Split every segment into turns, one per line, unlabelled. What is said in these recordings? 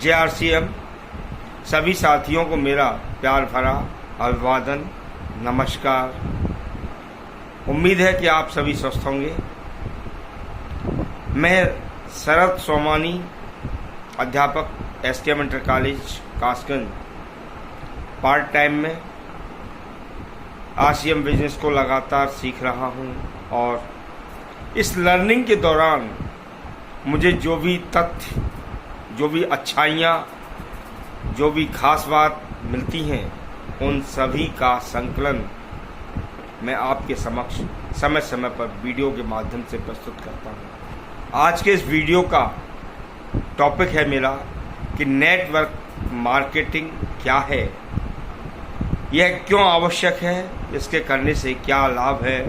JRCM सभी साथियों को मेरा प्यार भरा अभिवादन, नमस्कार। उम्मीद है कि आप सभी स्वस्थ होंगे। मैं शरद सोमानी, अध्यापक STM inter college Kasganj, part time में RCM बिजनेस को लगातार सीख रहा हूं और इस लर्निंग के दौरान मुझे जो भी तथ्य, जो भी अच्छाइयाँ, जो भी खास बात मिलती हैं, उन सभी का संकलन मैं आपके समक्ष समय समय पर वीडियो के माध्यम से प्रस्तुत करता हूँ। आज के इस वीडियो का टॉपिक है मेरा कि नेटवर्क मार्केटिंग क्या है, यह क्यों आवश्यक है, इसके करने से क्या लाभ है,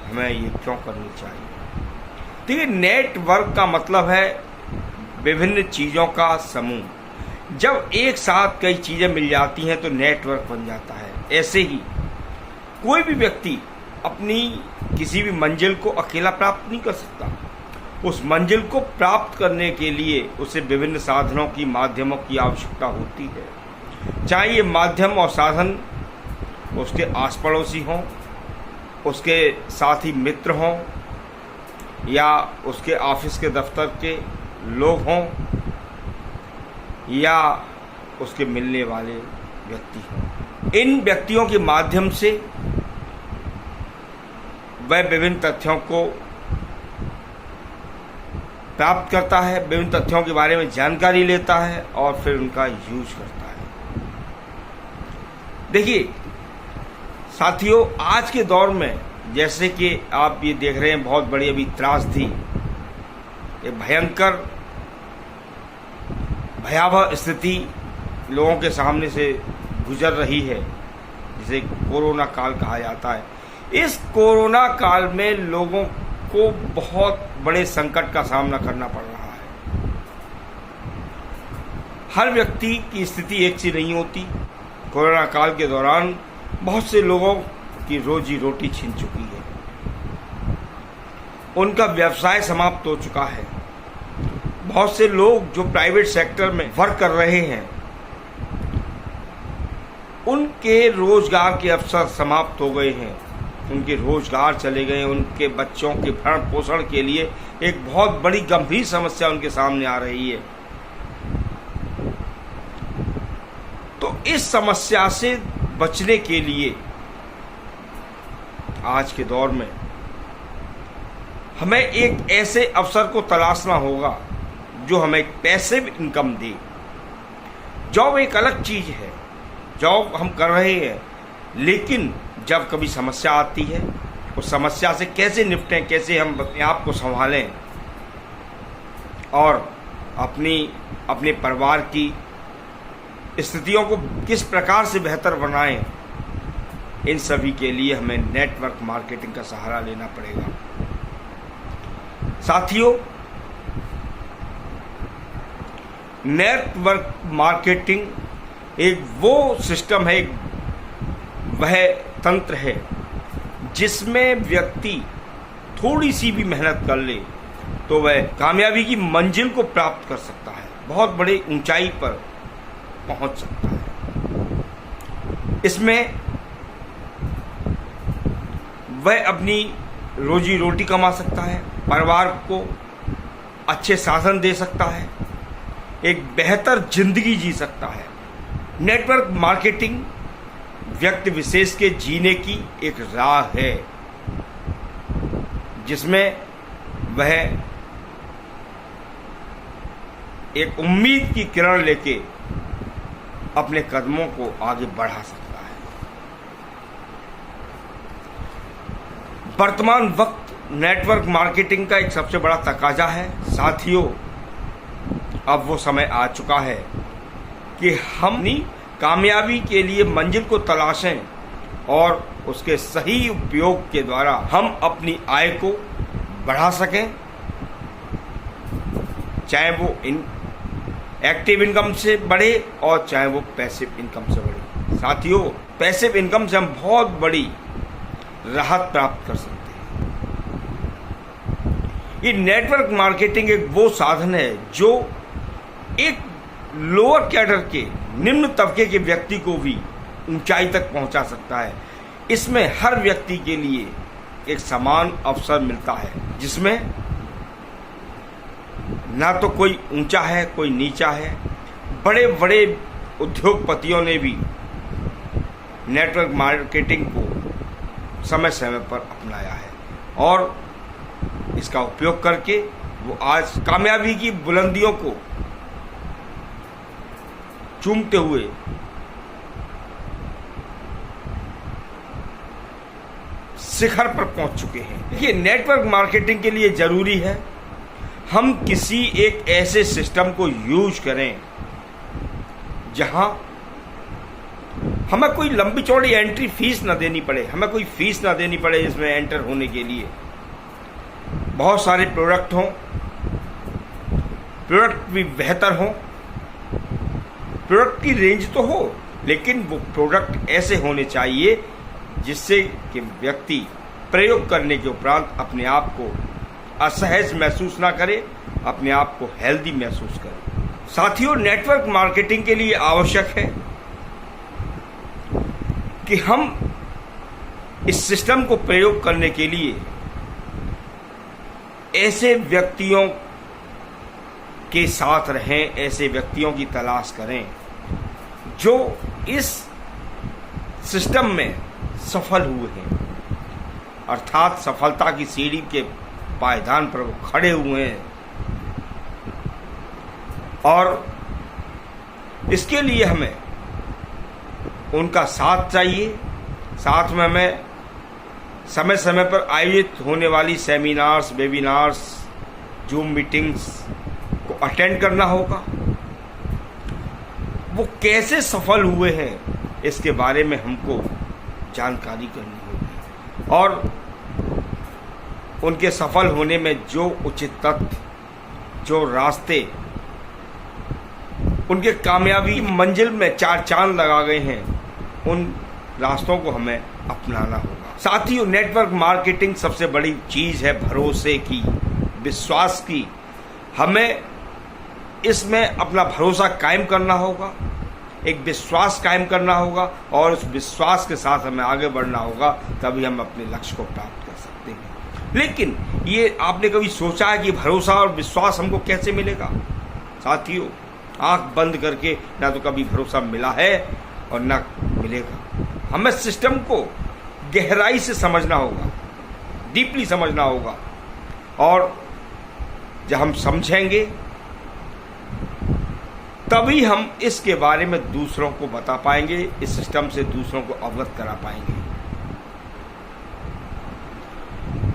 हमें ये क्यों करनी चाहिए। देखिए, नेटवर्क का मतलब है विभिन्न चीज़ों का समूह। जब एक साथ कई चीज़ें मिल जाती हैं तो नेटवर्क बन जाता है। ऐसे ही कोई भी व्यक्ति अपनी किसी भी मंजिल को अकेला प्राप्त नहीं कर सकता। उस मंजिल को प्राप्त करने के लिए उसे विभिन्न साधनों की, माध्यमों की आवश्यकता होती है। चाहे ये माध्यम और साधन उसके आस पड़ोसी हों, उसके साथी मित्र हों, या उसके ऑफिस के दफ्तर के लोग हों, या उसके मिलने वाले व्यक्ति हों। इन व्यक्तियों के माध्यम से वह विभिन्न तथ्यों को प्राप्त करता है, विभिन्न तथ्यों के बारे में जानकारी लेता है और फिर उनका यूज करता है। देखिए साथियों, आज के दौर में जैसे कि आप ये देख रहे हैं, बहुत बड़ी अभी त्रासदी, ये भयंकर भयावह स्थिति लोगों के सामने से गुजर रही है, जिसे कोरोना काल कहा जाता है। इस कोरोना काल में लोगों को बहुत बड़े संकट का सामना करना पड़ रहा है। हर व्यक्ति की स्थिति एक सी नहीं होती। कोरोना काल के दौरान बहुत से लोगों की रोजी रोटी छिन चुकी है, उनका व्यवसाय समाप्त हो चुका है। बहुत से लोग जो प्राइवेट सेक्टर में वर्क कर रहे हैं, उनके रोजगार के अवसर समाप्त हो गए हैं, उनके रोजगार चले गए। उनके बच्चों के भरण पोषण के लिए एक बहुत बड़ी गंभीर समस्या उनके सामने आ रही है। तो इस समस्या से बचने के लिए आज के दौर में हमें एक ऐसे अवसर को तलाशना होगा जो हमें पैसिव इनकम दे। जॉब एक अलग चीज है, जॉब हम कर रहे हैं, लेकिन जब कभी समस्या आती है, उस समस्या से कैसे निपटें, कैसे हम अपने आप को संभालें और अपने परिवार की स्थितियों को किस प्रकार से बेहतर बनाएं, इन सभी के लिए हमें नेटवर्क मार्केटिंग का सहारा लेना पड़ेगा। साथियों, नेटवर्क मार्केटिंग एक वो सिस्टम है, वह तंत्र है जिसमें व्यक्ति थोड़ी सी भी मेहनत कर ले तो वह कामयाबी की मंजिल को प्राप्त कर सकता है, बहुत बड़ी ऊंचाई पर पहुंच सकता है। इसमें वह अपनी रोजी रोटी कमा सकता है, परिवार को अच्छे साधन दे सकता है, एक बेहतर जिंदगी जी सकता है। नेटवर्क मार्केटिंग व्यक्ति विशेष के जीने की एक राह है, जिसमें वह एक उम्मीद की किरण लेके अपने कदमों को आगे बढ़ा सकता है। वर्तमान वक्त नेटवर्क मार्केटिंग का एक सबसे बड़ा तकाजा है। साथियों, अब वो समय आ चुका है कि हम अपनी कामयाबी के लिए मंजिल को तलाशें और उसके सही उपयोग के द्वारा हम अपनी आय को बढ़ा सकें, चाहे वो एक्टिव इनकम से बढ़े और चाहे वो पैसिव इनकम से बढ़े। साथियों, पैसिव इनकम से हम बहुत बड़ी राहत प्राप्त कर सकते हैं। ये नेटवर्क मार्केटिंग एक वो साधन है जो एक लोअर कैडर के निम्न तबके के व्यक्ति को भी ऊंचाई तक पहुंचा सकता है। इसमें हर व्यक्ति के लिए एक समान अवसर मिलता है, जिसमें ना तो कोई ऊंचा है कोई नीचा है। बड़े बड़े उद्योगपतियों ने भी नेटवर्क मार्केटिंग को समय समय पर अपनाया है और इसका उपयोग करके वो आज कामयाबी की बुलंदियों को चूमते हुए शिखर पर पहुंच चुके हैं। देखिए, नेटवर्क मार्केटिंग के लिए जरूरी है हम किसी एक ऐसे सिस्टम को यूज करें जहां हमें कोई लंबी चौड़ी एंट्री फीस ना देनी पड़े, हमें कोई फीस ना देनी पड़े इसमें एंटर होने के लिए। बहुत सारे प्रोडक्ट हों, प्रोडक्ट भी बेहतर हों, प्रोडक्ट की रेंज तो हो, लेकिन वो प्रोडक्ट ऐसे होने चाहिए जिससे कि व्यक्ति प्रयोग करने के उपरांत अपने आप को असहज महसूस ना करे, अपने आप को हेल्दी महसूस करे। साथियों, नेटवर्क मार्केटिंग के लिए आवश्यक है कि हम इस सिस्टम को प्रयोग करने के लिए ऐसे व्यक्तियों के साथ रहें, ऐसे व्यक्तियों की तलाश करें जो इस सिस्टम में सफल हुए हैं, अर्थात सफलता की सीढ़ी के पायदान पर वो खड़े हुए हैं। और इसके लिए हमें उनका साथ चाहिए। साथ में हमें समय समय पर आयोजित होने वाली सेमिनार्स, वेबिनार्स, जूम मीटिंग्स को अटेंड करना होगा। वो कैसे सफल हुए हैं इसके बारे में हमको जानकारी करनी होगी और उनके सफल होने में जो उचित तथ्य, जो रास्ते उनके कामयाबी मंजिल में चार चांद लगा गए हैं, उन रास्तों को हमें अपनाना होगा। साथियों, नेटवर्क मार्केटिंग सबसे बड़ी चीज है भरोसे की, विश्वास की। हमें इसमें अपना भरोसा कायम करना होगा, एक विश्वास कायम करना होगा और उस विश्वास के साथ हमें आगे बढ़ना होगा, तभी हम अपने लक्ष्य को प्राप्त कर सकते हैं। लेकिन ये आपने कभी सोचा है कि भरोसा और विश्वास हमको कैसे मिलेगा? साथियों, आंख बंद करके ना तो कभी भरोसा मिला है और ना मिलेगा। हमें सिस्टम को गहराई से समझना होगा, डीपली समझना होगा और जब हम समझेंगे तभी हम इसके बारे में दूसरों को बता पाएंगे, इस सिस्टम से दूसरों को अवगत करा पाएंगे।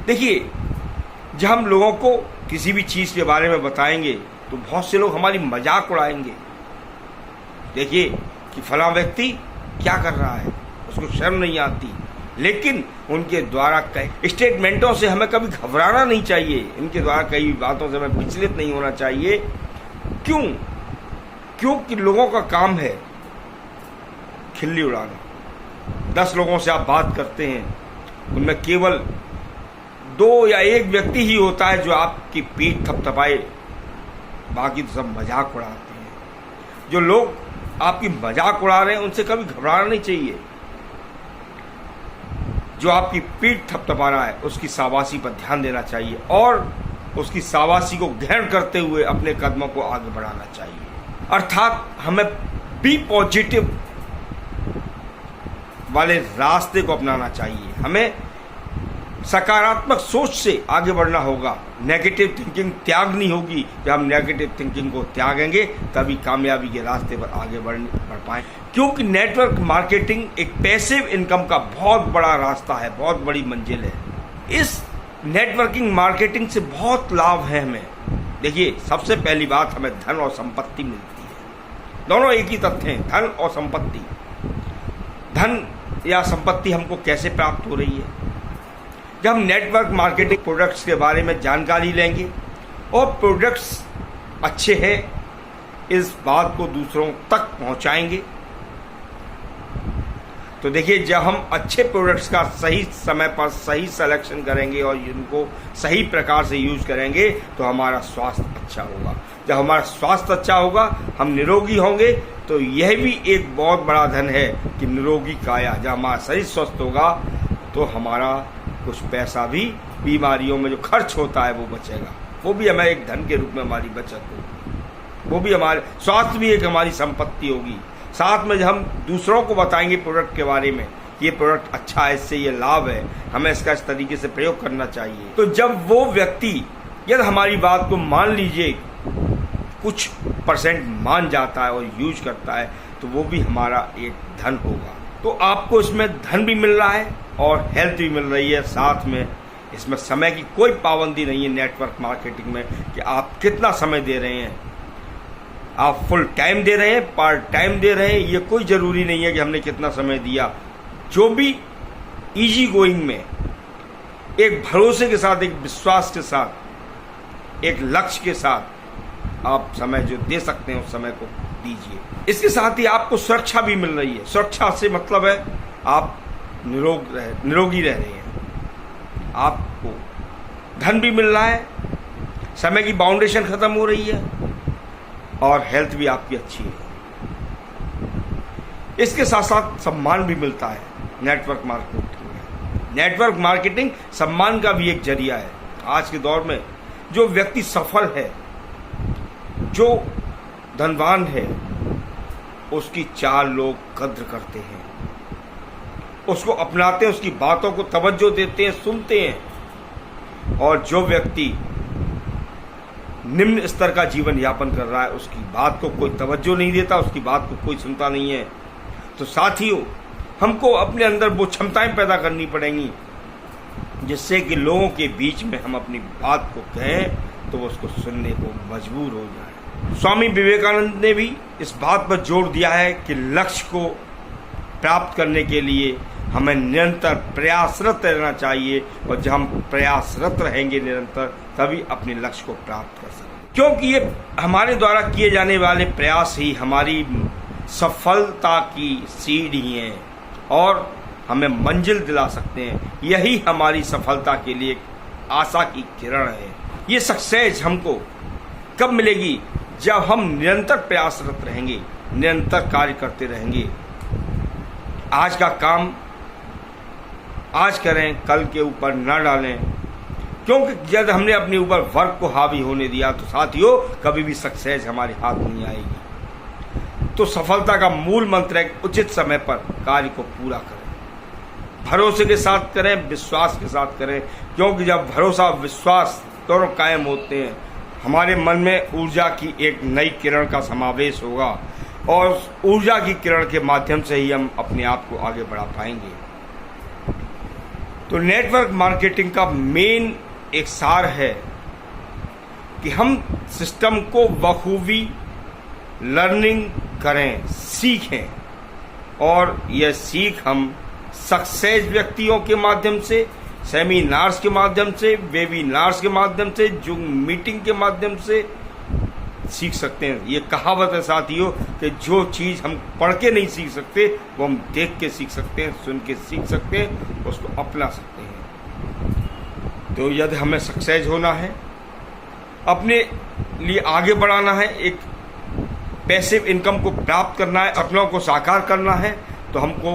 देखिए, जब हम लोगों को किसी भी चीज के बारे में बताएंगे तो बहुत से लोग हमारी मजाक उड़ाएंगे। देखिए कि फलां व्यक्ति क्या कर रहा है, उसको शर्म नहीं आती। लेकिन उनके द्वारा कई स्टेटमेंटों से हमें कभी घबराना नहीं चाहिए, इनके द्वारा कई बातों से हमें विचलित नहीं होना चाहिए। क्योंकि लोगों का काम है खिल्ली उड़ाना। 10 लोगों से आप बात करते हैं, उनमें केवल 2 या 1 व्यक्ति ही होता है जो आपकी पीठ थपथपाए, बाकी तो सब मजाक उड़ाते हैं। जो लोग आपकी मजाक उड़ा रहे हैं उनसे कभी घबराना नहीं चाहिए। जो आपकी पीठ थपथपा रहा है उसकी शाबाशी पर ध्यान देना चाहिए और उसकी शाबाशी को ग्रहण करते हुए अपने कदमों को आगे बढ़ाना चाहिए। अर्थात हमें बी पॉजिटिव वाले रास्ते को अपनाना चाहिए। हमें सकारात्मक सोच से आगे बढ़ना होगा, नेगेटिव थिंकिंग त्यागनी होगी। जब हम नेगेटिव थिंकिंग को त्यागेंगे तभी कामयाबी के रास्ते पर आगे बढ़ पाएं। क्योंकि नेटवर्क मार्केटिंग एक पैसिव इनकम का बहुत बड़ा रास्ता है, बहुत बड़ी मंजिल है। इस नेटवर्किंग मार्केटिंग से बहुत लाभ है हमें। देखिए, सबसे पहली बात, हमें धन और संपत्ति मिलती है। दोनों एक ही तथ्य हैं, धन और संपत्ति। धन या संपत्ति हमको कैसे प्राप्त हो रही है? जब हम नेटवर्क मार्केटिंग प्रोडक्ट्स के बारे में जानकारी लेंगे और प्रोडक्ट्स अच्छे हैं इस बात को दूसरों तक पहुंचाएंगे, तो देखिए, जब हम अच्छे प्रोडक्ट्स का सही समय पर सही सिलेक्शन करेंगे और इनको सही प्रकार से यूज करेंगे तो हमारा स्वास्थ्य अच्छा होगा। जब हमारा स्वास्थ्य अच्छा होगा, हम निरोगी होंगे, तो यह भी एक बहुत बड़ा धन है कि निरोगी काया। जब हमारा शरीर स्वस्थ होगा तो हमारा कुछ पैसा भी बीमारियों में जो खर्च होता है वो बचेगा, वो भी हमें एक धन के रूप में हमारी बचत होगी, वो भी हमारे स्वास्थ्य भी एक हमारी संपत्ति होगी। साथ में जब हम दूसरों को बताएंगे प्रोडक्ट के बारे में, ये प्रोडक्ट अच्छा है, इससे ये लाभ है, हमें इसका इस तरीके से प्रयोग करना चाहिए, तो जब वो व्यक्ति यदि हमारी बात को मान लीजिए कुछ % मान जाता है और यूज करता है, तो वो भी हमारा एक धन होगा। तो आपको इसमें धन भी मिल रहा है और हेल्थ भी मिल रही है। साथ में इसमें समय की कोई पाबंदी नहीं है नेटवर्क मार्केटिंग में कि आप कितना समय दे रहे हैं, आप फुल टाइम दे रहे हैं, पार्ट टाइम दे रहे हैं, ये कोई ज़रूरी नहीं है कि हमने कितना समय दिया। जो भी इजी गोइंग में एक भरोसे के साथ, एक विश्वास के साथ, एक लक्ष्य के साथ आप समय जो दे सकते हैं उस समय को दीजिए। इसके साथ ही आपको सुरक्षा भी मिल रही है। सुरक्षा से मतलब है आप निरोगी रह रहे हैं, आपको धन भी मिल रहा है, समय की बाउंडेशन खत्म हो रही है और हेल्थ भी आपकी अच्छी है। इसके साथ साथ सम्मान भी मिलता है नेटवर्क मार्केटिंग में। नेटवर्क मार्केटिंग सम्मान का भी एक जरिया है। आज के दौर में जो व्यक्ति सफल है, जो धनवान है, उसकी 4 लोग कद्र करते हैं, उसको अपनाते हैं, उसकी बातों को तवज्जो देते हैं, सुनते हैं। और जो व्यक्ति निम्न स्तर का जीवन यापन कर रहा है, उसकी बात को कोई तवज्जो नहीं देता, उसकी बात को कोई सुनता नहीं है। तो साथियों, हमको अपने अंदर वो क्षमताएं पैदा करनी पड़ेंगी जिससे कि लोगों के बीच में हम अपनी बात को कहें तो वो उसको सुनने को मजबूर हो जाए। स्वामी विवेकानंद ने भी इस बात पर जोर दिया है कि लक्ष्य को प्राप्त करने के लिए हमें निरंतर प्रयासरत रहना चाहिए, और जब हम प्रयासरत रहेंगे निरंतर, तभी अपने लक्ष्य को प्राप्त कर सकेंगे। क्योंकि ये हमारे द्वारा किए जाने वाले प्रयास ही हमारी सफलता की सीढ़ी हैं और हमें मंजिल दिला सकते हैं। यही हमारी सफलता के लिए आशा की किरण है। ये सक्सेस हमको कब मिलेगी? जब हम निरंतर प्रयासरत रहेंगे, निरंतर कार्य करते रहेंगे। आज का काम आज करें, कल के ऊपर न डालें, क्योंकि जब हमने अपने ऊपर वर्क को हावी होने दिया तो साथियों कभी भी सक्सेस हमारे हाथ नहीं आएगी। तो सफलता का मूल मंत्र है उचित समय पर कार्य को पूरा करें, भरोसे के साथ करें, विश्वास के साथ करें, क्योंकि जब भरोसा विश्वास दोनों कायम होते हैं, हमारे मन में ऊर्जा की एक नई किरण का समावेश होगा और ऊर्जा की किरण के माध्यम से ही हम अपने आप को आगे बढ़ा पाएंगे। तो नेटवर्क मार्केटिंग का मेन एक सार है कि हम सिस्टम को बखूबी लर्निंग करें, सीखें, और यह सीख हम सक्सेस व्यक्तियों के माध्यम से, सेमिनार्स के माध्यम से, वेबिनार्स के माध्यम से, जूम मीटिंग के माध्यम से सीख सकते हैं। ये कहावत है साथियों कि जो चीज़ हम पढ़ के नहीं सीख सकते वो हम देख के सीख सकते हैं, सुन के सीख सकते हैं, उसको अपना सकते हैं। तो यदि हमें सक्सेस होना है, अपने लिए आगे बढ़ाना है, एक पैसिव इनकम को प्राप्त करना है, सपनों को साकार करना है, तो हमको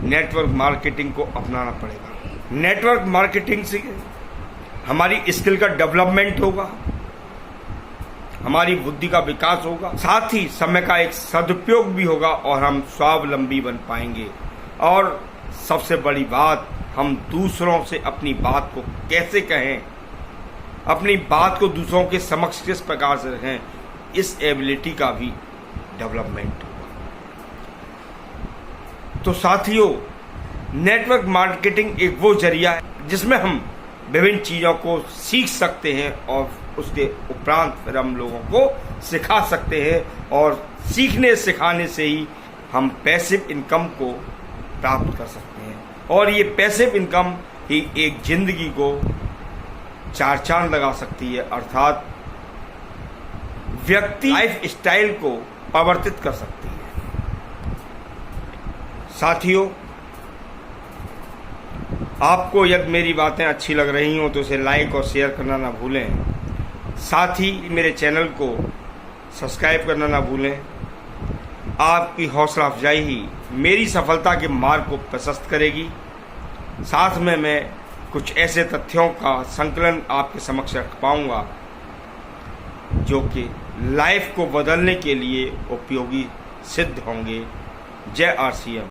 नेटवर्क मार्केटिंग को अपनाना पड़ेगा। नेटवर्क मार्केटिंग से हमारी स्किल का डेवलपमेंट होगा, हमारी बुद्धि का विकास होगा, साथ ही समय का एक सदुपयोग भी होगा और हम स्वावलंबी बन पाएंगे। और सबसे बड़ी बात, हम दूसरों से अपनी बात को कैसे कहें, अपनी बात को दूसरों के समक्ष किस प्रकार से रखें, इस एबिलिटी का भी डेवलपमेंट होगा। तो साथियों, नेटवर्क मार्केटिंग एक वो जरिया है जिसमें हम विभिन्न चीज़ों को सीख सकते हैं और उसके उपरांत फिर हम लोगों को सिखा सकते हैं, और सीखने सिखाने से ही हम पैसिव इनकम को प्राप्त कर सकते हैं। और ये पैसिव इनकम ही एक जिंदगी को 4 चांद लगा सकती है, अर्थात व्यक्ति लाइफ स्टाइल को परिवर्तित कर सकती है। साथियों, आपको यदि मेरी बातें अच्छी लग रही हों तो इसे लाइक और शेयर करना ना भूलें। साथ ही मेरे चैनल को सब्सक्राइब करना ना भूलें। आपकी हौसला अफजाई ही मेरी सफलता के मार्ग को प्रशस्त करेगी। साथ में मैं कुछ ऐसे तथ्यों का संकलन आपके समक्ष रख पाऊंगा जो कि लाइफ को बदलने के लिए उपयोगी सिद्ध होंगे। जय RCM।